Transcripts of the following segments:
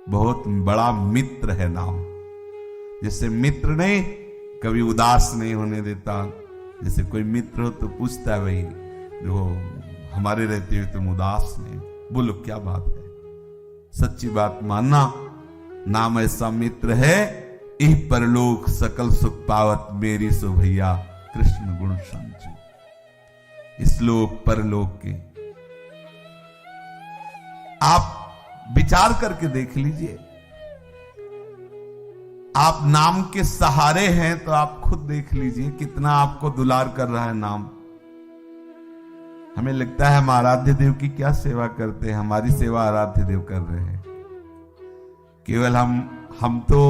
बहुत बड़ा मित्र है नाम। जैसे मित्र नहीं, कभी उदास नहीं होने देता। जैसे कोई मित्र हो तो पूछता है, भाई जो हमारे रहते हुए तुम उदास नहीं, बोलो क्या बात है, सच्ची बात मानना। नाम ऐसा मित्र है, इह परलोक सकल सुख पावत मेरी सो भैया कृष्ण गुण समझो। इस लोक परलोक के आप विचार करके देख लीजिए। आप नाम के सहारे हैं तो आप खुद देख लीजिए कितना आपको दुलार कर रहा है नाम। हमें लगता है हम आराध्य देव की क्या सेवा करते हैं, हमारी सेवा आराध्य देव कर रहे हैं। केवल हम तो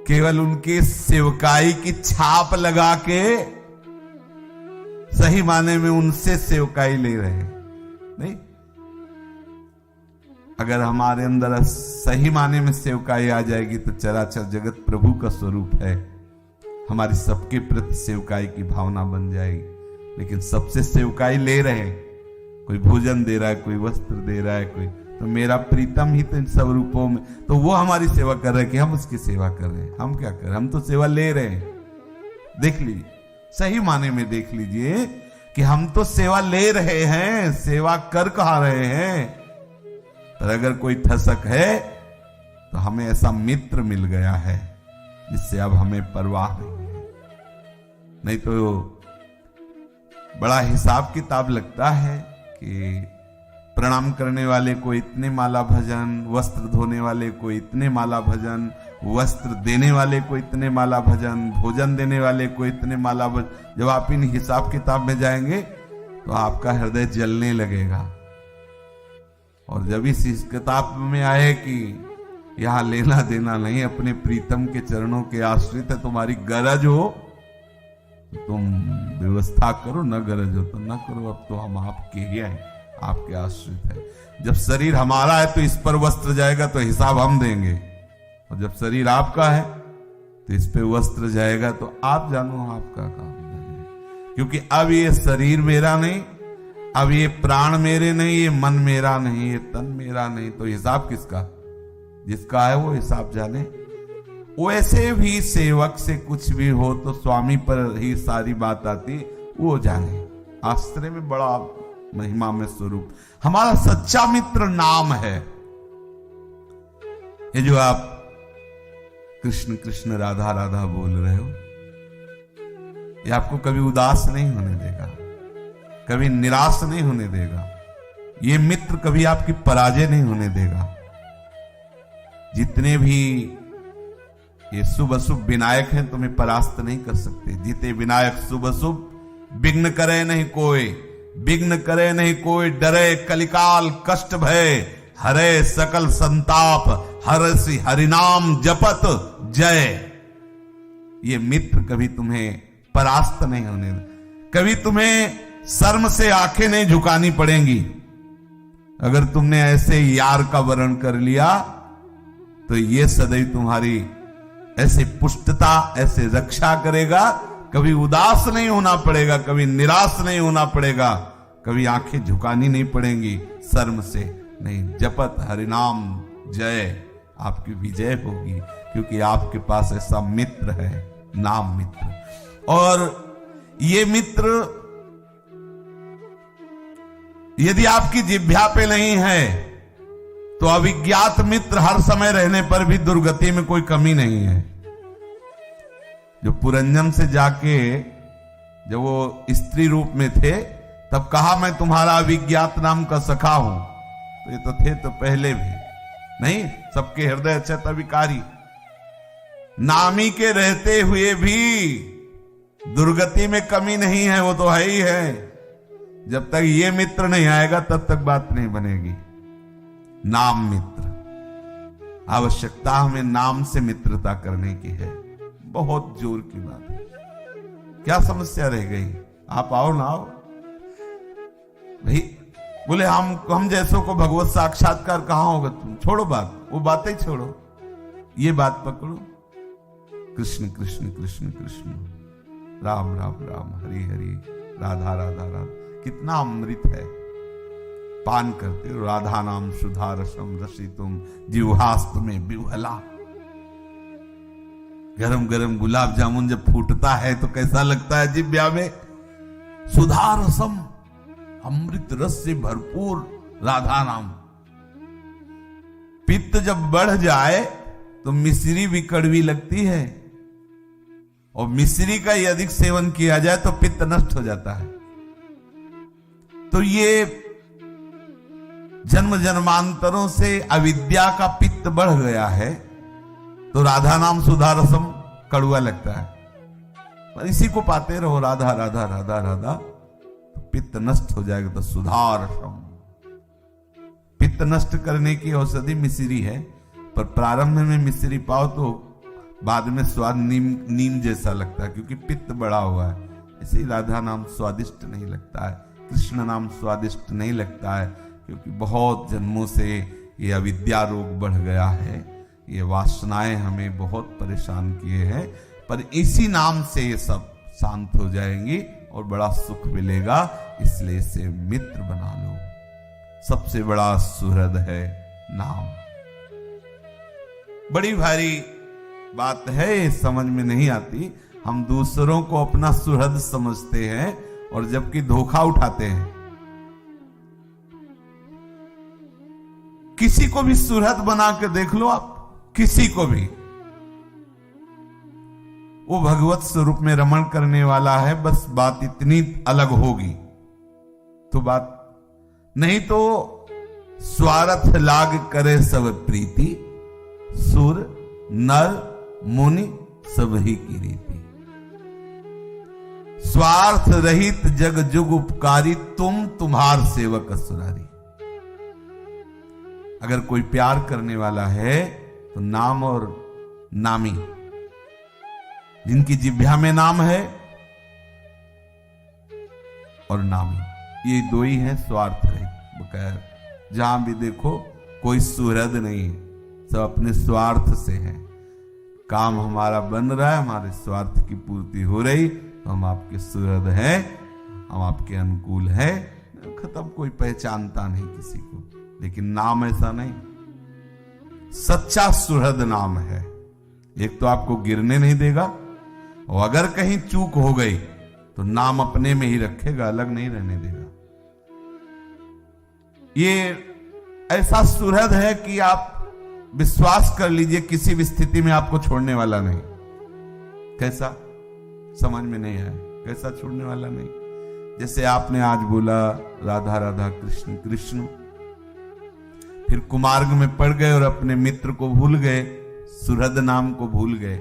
केवल उनके सेवकाई की छाप लगा के सही माने में उनसे सेवकाई ले रहे हैं। नहीं, अगर हमारे अंदर सही माने में सेवकाई आ जाएगी तो चराचर जगत प्रभु का स्वरूप है, हमारी सबके प्रति सेवकाई की भावना बन जाएगी। लेकिन सबसे सेवकाई ले रहे हैं, कोई भोजन दे रहा है, कोई वस्त्र दे रहा है, कोई तो मेरा प्रीतम ही तो इन सब रूपों में, तो वो हमारी सेवा कर रहे हैं कि हम उसकी सेवा कर रहे हैं। हम क्या कर रहे हैं, हम तो सेवा ले रहे हैं। देख लीजिए, सही माने में देख लीजिए कि हम तो सेवा ले रहे हैं, सेवा कर कहा रहे हैं। पर अगर कोई ठसक है तो हमें ऐसा मित्र मिल गया है जिससे अब हमें परवाह नहीं है। नहीं तो बड़ा हिसाब किताब लगता है कि प्रणाम करने वाले को इतने माला भजन, वस्त्र धोने वाले को इतने माला भजन, वस्त्र देने वाले को इतने माला भजन, भोजन देने वाले को इतने माला भजन। जब आप इन हिसाब किताब में जाएंगे तो आपका हृदय जलने लगेगा। और जब इस किताब में आए कि यहां लेना देना नहीं, अपने प्रीतम के चरणों के आश्रित है, तुम्हारी गरज हो तो तुम व्यवस्था करो, न गरज हो तो न करो। अब तो हम आपके ही हैं, आपके आश्रित है। जब शरीर हमारा है तो इस पर वस्त्र जाएगा तो हिसाब हम देंगे, और जब शरीर आपका है तो इस पे वस्त्र जाएगा तो आप जानो आपका काम है। क्योंकि अब ये शरीर मेरा नहीं, अब ये प्राण मेरे नहीं, ये मन मेरा नहीं, ये तन मेरा नहीं, तो हिसाब किसका? जिसका है वो हिसाब जाने। वैसे भी सेवक से कुछ भी हो तो स्वामी पर ही सारी बात आती, वो जाने। आश्रय में बड़ा महिमा में स्वरूप हमारा सच्चा मित्र नाम है। ये जो आप कृष्ण कृष्ण राधा राधा बोल रहे हो, ये आपको कभी उदास नहीं होने देगा, कभी निराश नहीं होने देगा। ये मित्र कभी आपकी पराजय नहीं होने देगा। जितने भी ये शुभ अशुभ विनायक हैं तुम्हें परास्त नहीं कर सकते। जीते विनायक शुभ अशुभ विघ्न करे नहीं कोई, विघ्न करे नहीं कोई, डरे कलिकाल कष्ट भय, हरे सकल संताप, हरसि हरिनाम जपत जय। ये मित्र कभी तुम्हें परास्त नहीं होने, कभी तुम्हें शर्म से आंखें नहीं झुकानी पड़ेंगी। अगर तुमने ऐसे यार का वर्ण कर लिया तो ये सदैव तुम्हारी ऐसे पुष्टता, ऐसे रक्षा करेगा। कभी उदास नहीं होना पड़ेगा, कभी निराश नहीं होना पड़ेगा, कभी आंखें झुकानी नहीं पड़ेंगी शर्म से नहीं। जपत हरिनाम जय, आपकी विजय होगी, क्योंकि आपके पास ऐसा मित्र है, नाम मित्र। और ये मित्र यदि आपकी जिह्वा पे नहीं है तो अविज्ञात मित्र हर समय रहने पर भी दुर्गति में कोई कमी नहीं है। जो पुरंजन से जाके जब वो स्त्री रूप में थे तब कहा मैं तुम्हारा अविज्ञात नाम का सखा हूं, तो ये तो थे तो पहले भी नहीं, सबके हृदय अचेत अविकारी। नामी के रहते हुए भी दुर्गति में कमी नहीं है, वो तो है ही है। जब तक ये मित्र नहीं आएगा तब तक बात नहीं बनेगी। नाम मित्र, आवश्यकता हमें नाम से मित्रता करने की है। बहुत जोर की बात है। क्या समस्या रह गई? आप आओ ना आओ भाई। बोले हम जैसों को भगवत साक्षात्कार कहां होगा? तुम छोड़ो बात, वो बातें छोड़ो, ये बात पकड़ो। कृष्ण कृष्ण कृष्ण कृष्ण, राम राम राम, हरि हरि, राधा राधा राधा। कितना अमृत है, पान करते हो। राधा नाम सुधा रसम रसितुम जिह्वास्तु में विह्वला। गरम गरम गुलाब जामुन जब फूटता है तो कैसा लगता है जिह्वा में? सुधा रसम, अमृत रस से भरपूर राधा नाम। पित्त जब बढ़ जाए तो मिश्री भी कड़वी लगती है, और मिश्री का ही अधिक सेवन किया जाए तो पित्त नष्ट हो जाता है। तो ये जन्म जन्मांतरों से अविद्या का पित्त बढ़ गया है, तो राधा नाम सुधा रसम कड़वा लगता है। पर इसी को पाते रहो, राधा राधा राधा राधा, तो पित्त नष्ट हो जाएगा। तो सुधा रसम, पित्त नष्ट करने की औषधि मिश्री है, पर प्रारंभ में मिश्री पाओ तो बाद में स्वाद नीम जैसा लगता है, क्योंकि पित्त बढ़ा हुआ है। इसी राधा नाम स्वादिष्ट नहीं लगता है, कृष्ण नाम स्वादिष्ट नहीं लगता है, क्योंकि बहुत जन्मों से ये अविद्या रोग बढ़ गया है। ये वासनाएं हमें बहुत परेशान किए हैं, पर इसी नाम से ये सब शांत हो जाएंगी और बड़ा सुख मिलेगा। इसलिए इसे मित्र बना लो। सबसे बड़ा सुहृद है नाम। बड़ी भारी बात है, ये समझ में नहीं आती। हम दूसरों को अपना सुहृद समझते हैं और जबकि धोखा उठाते हैं। किसी को भी सुहृद बना के देख लो आप, किसी को भी, वो भगवत स्वरूप में रमण करने वाला है। बस बात इतनी अलग होगी तो बात, नहीं तो स्वार्थ लाग करे सब प्रीति, सुर नर मुनि सब ही की रीति। स्वार्थ रहित जग जुग उपकारी, तुम तुम्हार सेवक असुरारी। अगर कोई प्यार करने वाला है तो नाम और नामी, जिनकी जिह्वा में नाम है और नामी, ये दो ही हैं स्वार्थ रहित। बगैर जहां भी देखो कोई सुहृद नहीं है, सब अपने स्वार्थ से है। काम हमारा बन रहा है, हमारे स्वार्थ की पूर्ति हो रही, तो हम आपके सुहृद हैं, हम आपके अनुकूल हैं। खत्म, कोई पहचानता नहीं किसी को। लेकिन नाम ऐसा नहीं, सच्चा सुहृद नाम है। एक तो आपको गिरने नहीं देगा, और अगर कहीं चूक हो गई तो नाम अपने में ही रखेगा, अलग नहीं रहने देगा। ये ऐसा सुहृद है कि आप विश्वास कर लीजिए किसी भी स्थिति में आपको छोड़ने वाला नहीं। कैसा, समझ में नहीं आया? कैसा छोड़ने वाला नहीं? जैसे आपने आज बोला राधा राधा कृष्ण कृष्ण, फिर कुमार्ग में पड़ गए और अपने मित्र को भूल गए, सुहृद नाम को भूल गए,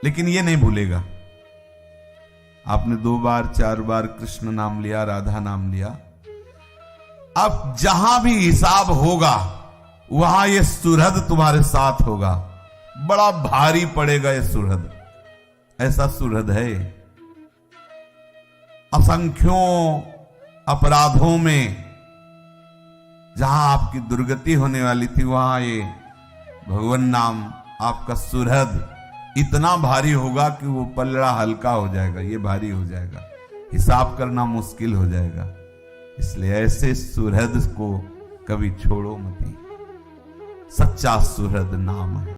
लेकिन ये नहीं भूलेगा। आपने 2 बार 4 बार कृष्ण नाम लिया, राधा नाम लिया, अब जहां भी हिसाब होगा वहां ये सुहृद तुम्हारे साथ होगा। बड़ा भारी पड़ेगा ये सुहृद, ऐसा सुहृद है। असंख्यों अपराधों में जहां आपकी दुर्गति होने वाली थी, वहां ये भगवान नाम आपका सुहृद इतना भारी होगा कि वो पलड़ा हल्का हो जाएगा, ये भारी हो जाएगा, हिसाब करना मुश्किल हो जाएगा। इसलिए ऐसे सुहृद को कभी छोड़ो मत। सच्चा सुहृद नाम है।